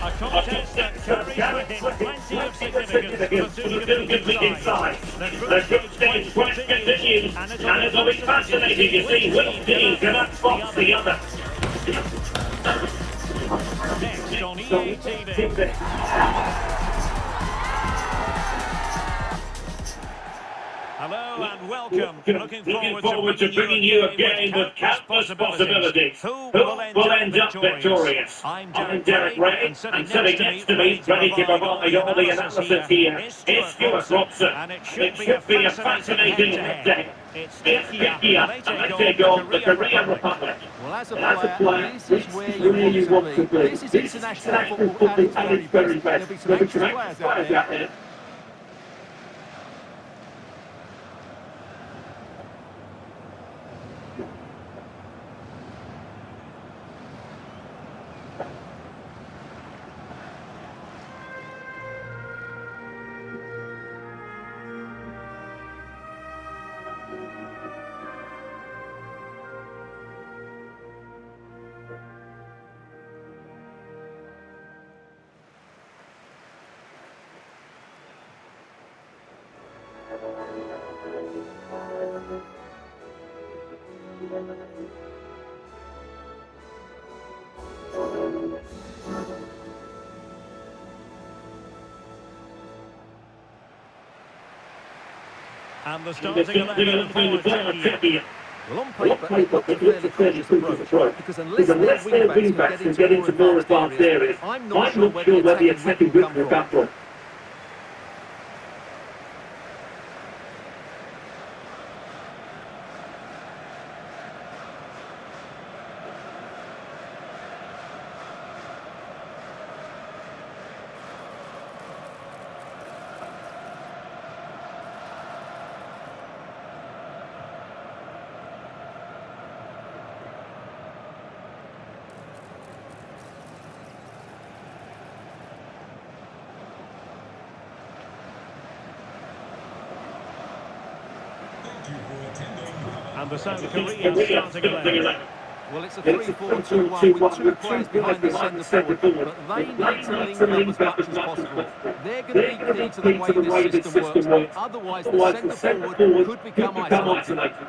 A contest that carries with it plenty of significance for two competing sides. The group stage quest continues, and it'll be fascinating to see which team can outfox the other. Next on EA TV. Hello and welcome. Looking forward to bringing you a game with countless possibilities. Who will end up victorious? I'm Derek Ray, and sitting next to me, ready to provide all the analysis here, is Stuart Robson. And it should be a fascinating head-to-head. It's Czechia, and they take on the Korean Republic. Well, as a player, this is where you want to be. This is international football at its very best. There'll be some anxious players out there. And the starting 11 for Czechia. Well, on paper, it looks a fairly cautious approach, because unless their wing-backs can get into more advanced areas, I'm not sure where the attacking width will come from. And the South Korean starting 11. Well, it's a 3-4-2-1 with two players behind the centre forward, but they need to link up as much as possible. They're going to be key to the way this system works, otherwise the centre forward could become isolated.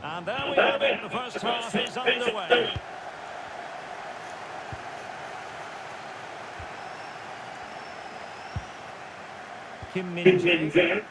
And there we have it, the first half is underway. Kim Min-jae.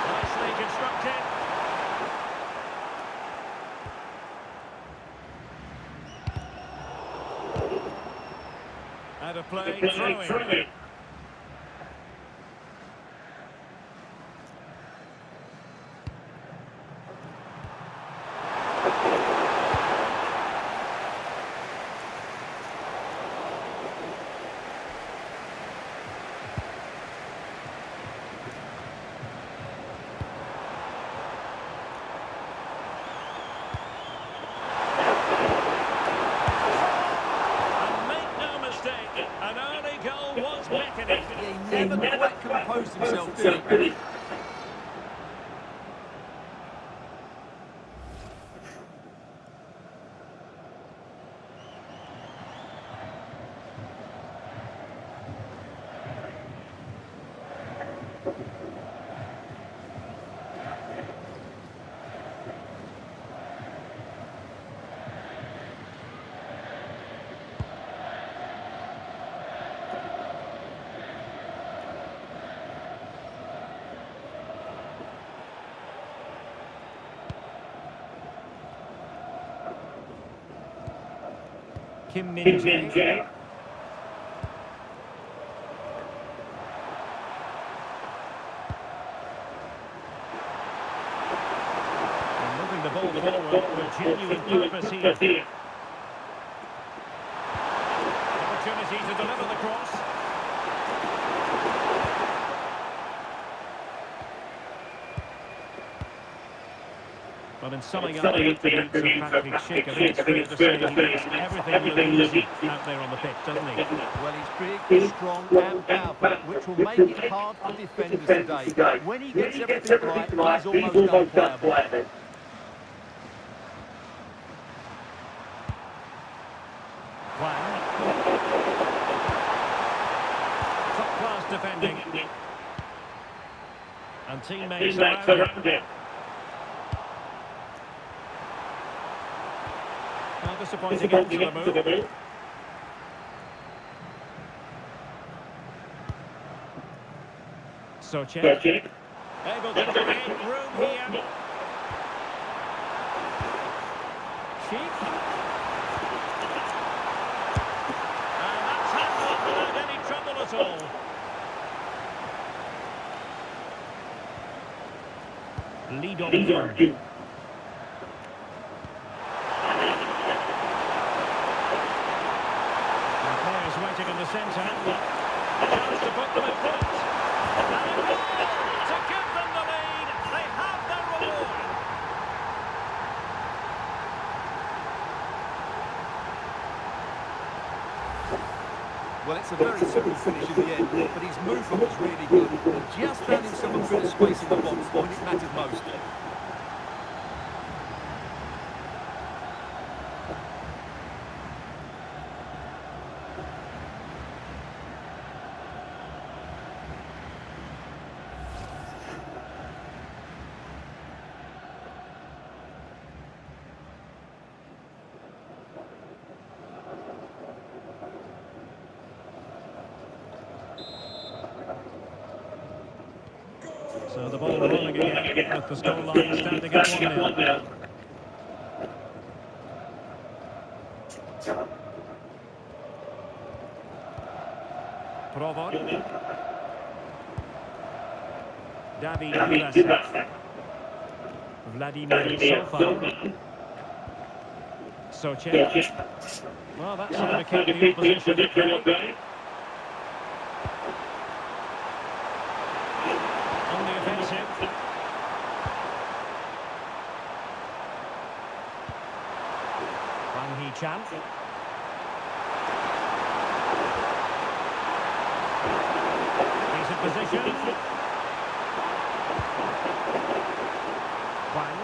Nicely constructed. And a play throw-in. He never quite composed himself, did he? Kim Min-jae. Moving the ball forward with genuine purpose here. Opportunity to deliver the cross. Well, in summing up the attributes of Patrick Schick, I think it's fair to say he makes everything look easy out there on the pitch, doesn't he? Well, he's big, strong and powerful, which will make it hard for defenders today. When he gets everything right, he's almost unplayable. Wang. Top-class defending. And teammates around him. Now disappointing into the move. So Czech. Able to create room here. Schick. And that's handled without any trouble at all. Lead on. And players waiting in the centre. Chance to put them in front. And a goal to give them the lead. They have their reward. Well, it's a very simple finish in the end, but his movement was really good. He just found himself a bit of space in the box when it mattered most. So the ball rolling again with the scoreline standing at 1-0. Provod. David Ivasa. Vladimir Sofa. Sochek. Well, that's going to keep the opposition at bay. On the offensive. Wang Hee-chan. Decent position. Wang.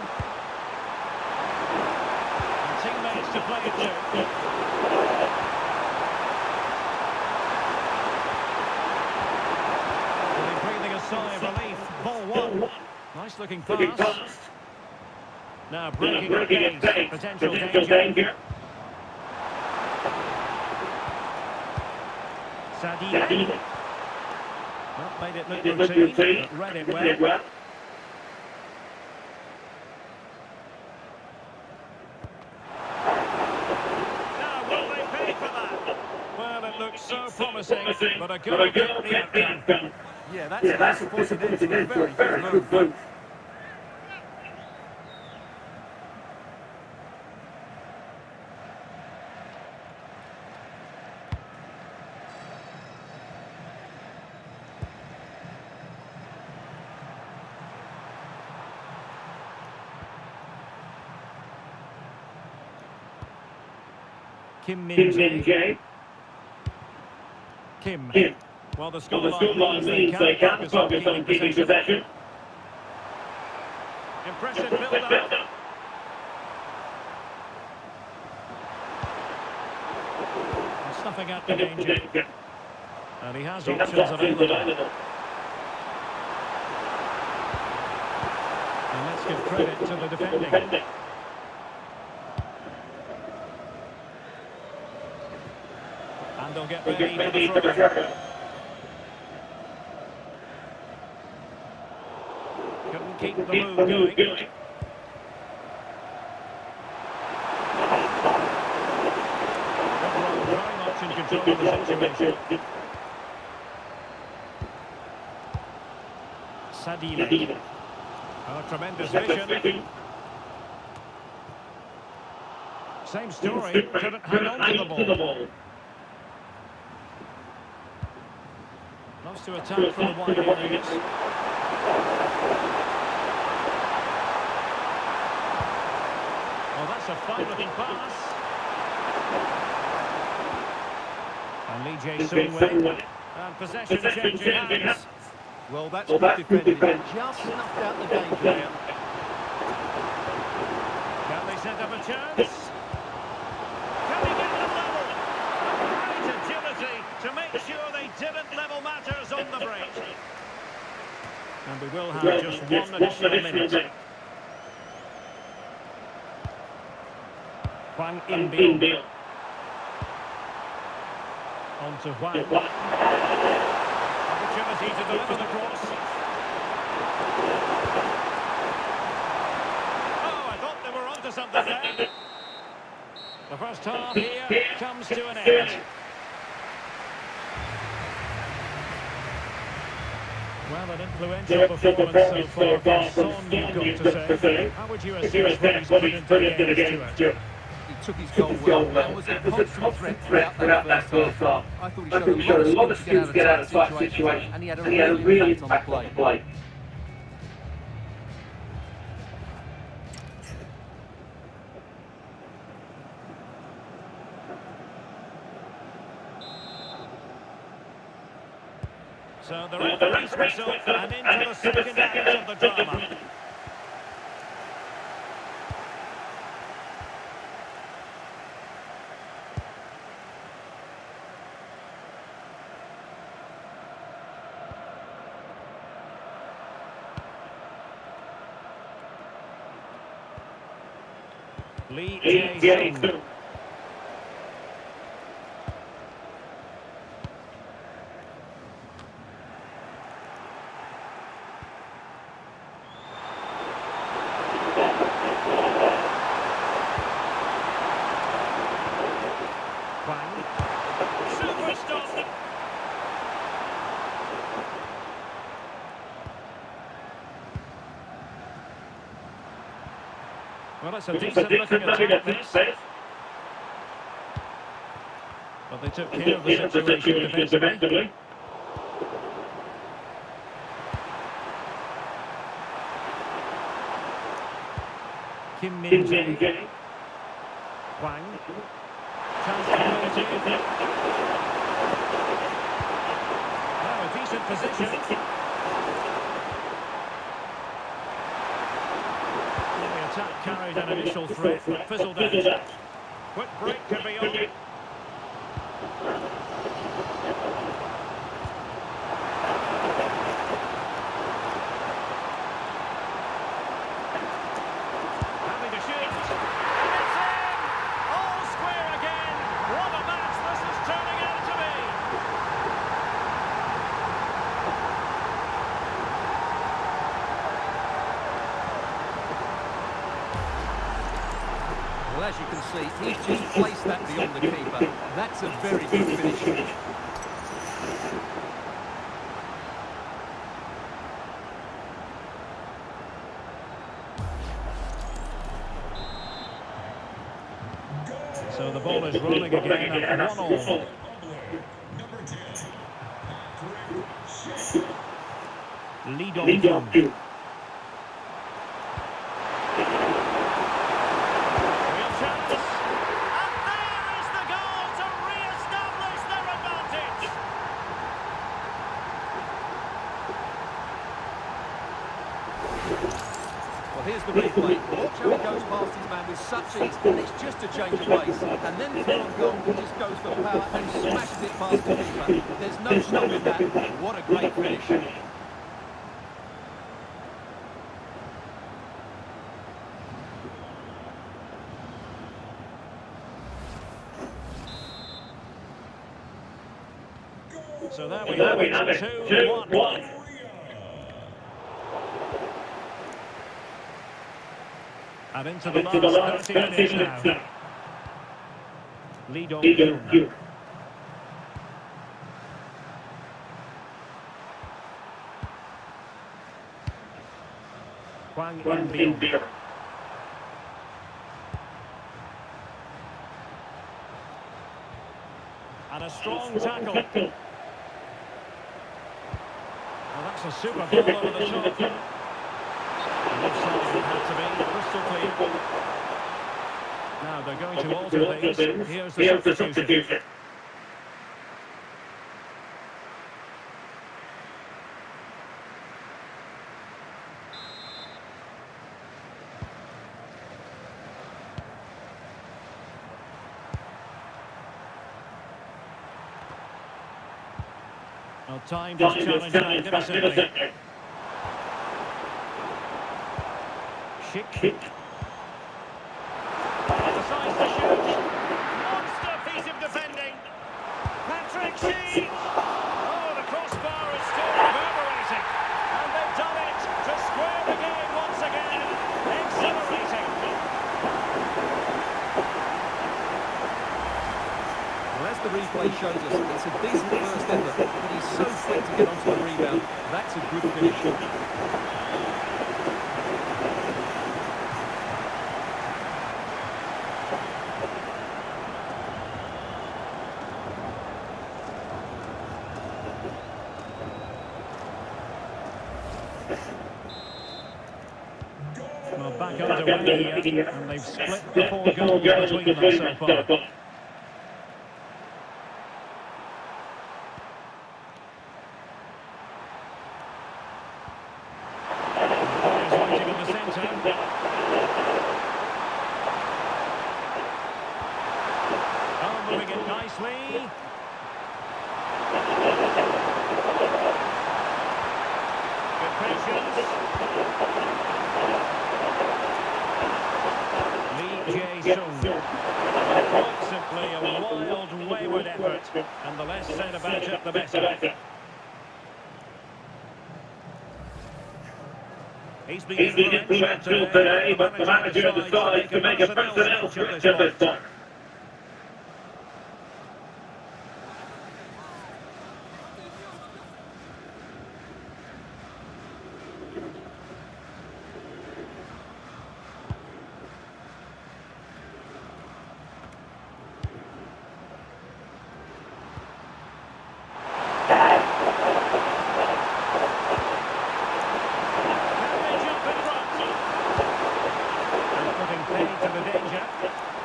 And teammates to play it to. Breathing a sigh of relief. Ball one. Nice looking pass. Now breaking at pace. Potential danger. Sadi. Not made it look routine, but read it well. Now, will they pay for that? Well, it looks so promising, but a goal get the outcome. Yeah, that's a disappointing end to a very good move. Kim Min-jae. Kim. Well, the scoreline means they can't focus on keeping possession. Impressive build-up. Snuffing out the danger. And he has options available. And let's give credit to the defending. And they'll get ready for the throw. Couldn't keep the move going. Very much in control of the situation. Sadile. Oh, tremendous vision. Same story. Couldn't hang on to the ball. Loves to attack from the wide areas. fine-looking pass. And Lee Jae-sung. And possession changing hands. Well, that's good defending. Just snuffed out the danger there. Can they set up a chance? Can he get them level? A great agility to make sure they didn't level matters on the break. And we will have just one additional minute. Hwang In-beom. On to Hwang. Opportunity to deliver the cross. Oh, I thought they were onto something there. The first half here comes to an end. Well, an influential performance so far from Son, you've got to say. How would you assess what he's put into the game, Stuart? He took his goal well and was a constant threat throughout that first half. I thought he showed a lot of skills to get out of tight situations, and he had a real impact on the play. So the referee's whistle and into the second act of the drama. Lee Jae-sung. Super stop. Well, it's a decent looking attack, this. But they took care of the situation defensively. Kim Min-jae. Hwang. Chance to ability. Now a decent position. The attack carried an initial threat, but fizzled out. Quick break could be on. Having to shoot. It's in! All square again. What a match this is turning out to be. Well, as you can see, he's just placed that beyond the keeper. That's a very good finish. So the ball is rolling again at 1-1. Lee Dong-kyun. Well, here's the replay. Watch how he goes past his man with such ease, and it's just a change of pace. And then through on goal, he just goes for power and smashes it past the keeper. There's no stopping that. What a great finish. So there we have it, 2-1. And into the last 30 minutes now. Lee Dong-kyun. Hwang In-beom. And a strong tackle. Well, that's a super ball over the top. And offside would have to be crystal clear. Now they're going to alter things. Here's the substitution. Well, time to challenge magnificently. Schick. Decides to shoot. Monster piece of defending. Patrick Schick. Oh, the crossbar is still reverberating. And they've done it to square the game once again. Exhilarating. Well, as the replay shows us, it's a decent first effort, but he's so quick to get onto the rebound. That's a good finish. Well, back underway here, and they've split the 4 goals between them so far. Moving it nicely. Good patience. Quite simply a wild, wayward effort. And the less said about it, the better. He's been influential today, but the manager decides to make a personnel switch at this time.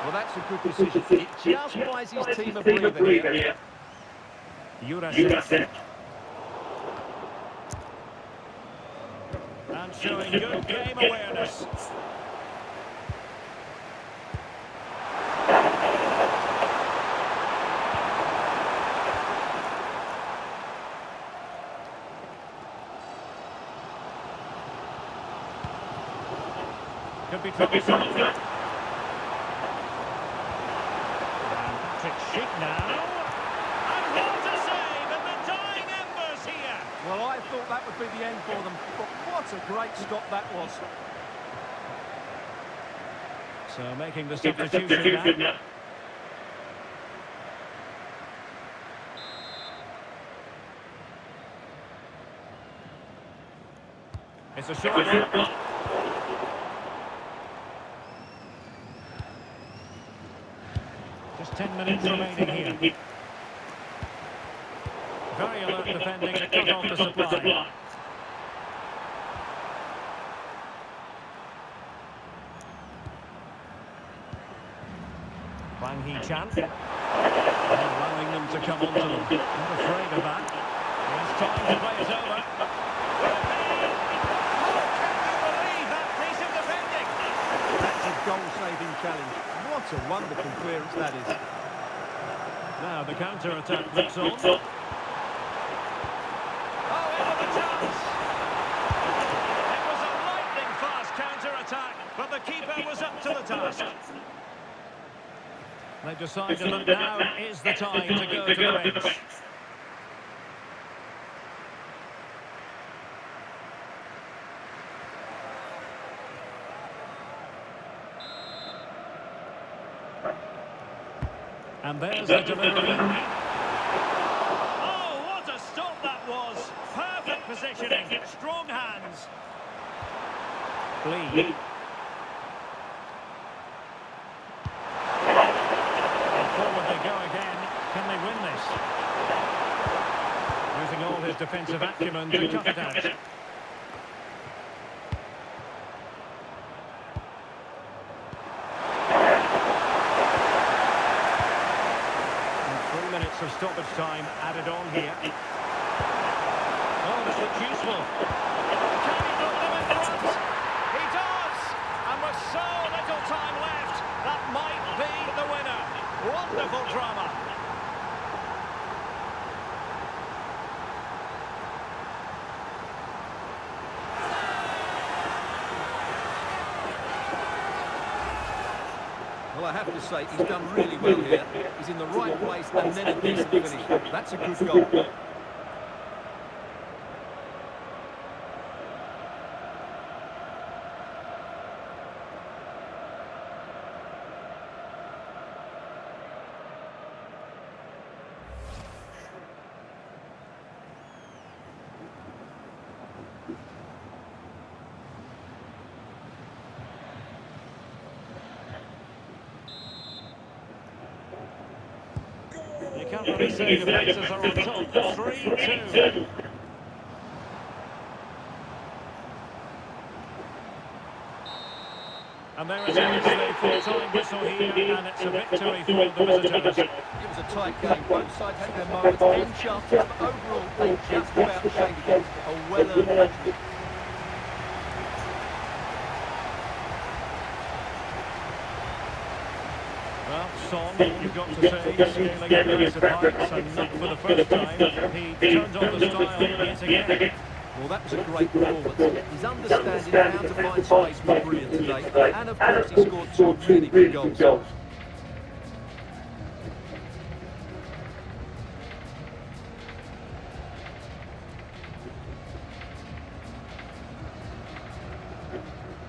Well, that's a good decision. It just buys his team a breather here. Czech. And showing good game awareness. Could be troublesome. Schick now, and what a save in the dying embers here. Well, I thought that would be the end for them, but what a great stop that was. So making the substitution now. It's a short one. Just 10 minutes remaining here. Very alert defending to cut off the supply. Wang Hee-chan. Allowing them to come onto them. Not afraid of that. It's time to play it over. Can you believe that piece of defending? That's a goal-saving challenge. What a wonderful clearance that is. Now the counter-attack looks on. Oh, into the chance! It was a lightning-fast counter-attack, but the keeper was up to the task. They've decided that now is the time to go to the bench. And there's the delivery. Oh, what a stop that was! Perfect positioning, strong hands. Lee. And forward they go again. Can they win this? Using all his defensive acumen to cut it out. stoppage time added on here. Oh, this looks useful. Can he put them in front? He does! And with so little time left, that might be the winner. Wonderful drama. Well, I have to say, he's done really well here. He's in the right place and then a decent finish. That's a good goal. You can't really say the faces are on top. 3-2. And there is a full-time whistle here, and it's a victory for the visitors. It was a tight game. Both sides had their moments and chances, but overall they just about shaded it. A well-earned victory. Well, Son, you've got to say, scaling impressive heights, and not for the first time. He turns on the style yet again. Well, that was a great performance. His understanding of how to find space was brilliant today. And of course, he scored two really good goals.